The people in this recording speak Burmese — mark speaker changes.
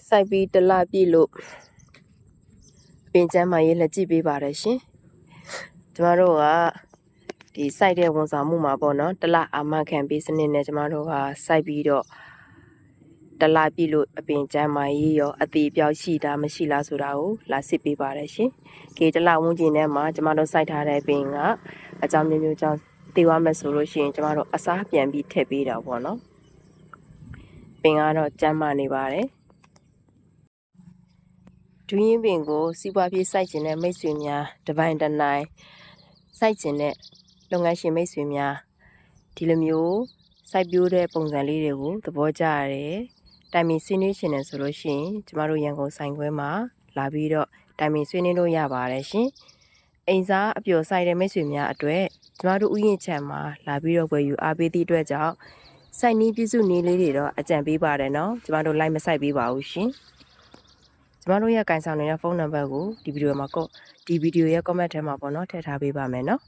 Speaker 1: စိုက်ပြီးတလပြည့်လို့ပင်ကျမ်းမာရေးလက်ကြည့်ပေးပါတယ်ရှင်ကျမတို့ကဒီစိုက်တဲ့ဝန်ဆောင်မှုမှာပေါ့နော်တလအာမခံပေးစနစ်နဲ့ကျမတို့ကစိုက်ပြီးတော့တလပြည့်လို့အပင်ကျမ်းမာရေးရောအသေးပြောက်ရှိတာမရှိလားဆိုတာကိုလာစစ်ပေးပါတယ်ရှင်ကေတလဝန်းကျင်ထဲမှာကျမတို့စိုက်ထားတဲ့ပင်ကအကြောင်းမျိုးမျိုးကြောင့်တည်သွားမယ်ဆိုလို့ရှိရင်ကျမတို့အစားပြန်ပြီးထည့်ပေးတာပေါ့နော်ပင်ကတော့ကျမ်းမာနေပါတယ်ဒူးရင်ပင်ကိုစီးပွားပြေးစိုက်ကျင်တဲ့မိတ်ဆွေများတပိုင်းတနိုင်စိုက်ကျင်တဲ့လုပ်ငန်းရှင်မိတ်ဆွေများဒီလိုမျိုးစိုက်ပျိုးတဲ့ပုံစံလေးတွေကိုသဘောကျရတယ်တိုင်ပင်ဆွေးနွေးရှင်တယ်ဆိုလို့ရှိရင်ကျမတို့ရန်ကုန်ဆိုင်ခွဲမှာလာပြီးတော့တိုင်ပင်ဆွေးနွေးလို့ရပါတယ်ရှင်အိမ်စားအပျော်စိုက်တဲ့မိတ်ဆွေများအတွက်ကျမတို့ဥယျာဉ်ခြံမှာလာပြီးတော့ဝယ်ယူအားပေးသည့်အတွက်ကြောင့်စိုက်နည်းပြည့်စုံနည်းလေးတွေတော့အကြံပေးပါတယ်နော်ကျမတို့လိုက်မစိုက်ပေးပါဘူးရှင်ကျမတို့ရဲ့ကင်ဆောင်နေတဲ့ဖုန်းနံပါတ်ကိုဒီဗီဒီယိုရဲ့ comment ထဲမှာပေါ့နော်ထည့်ထားပေးပါမယ်နော်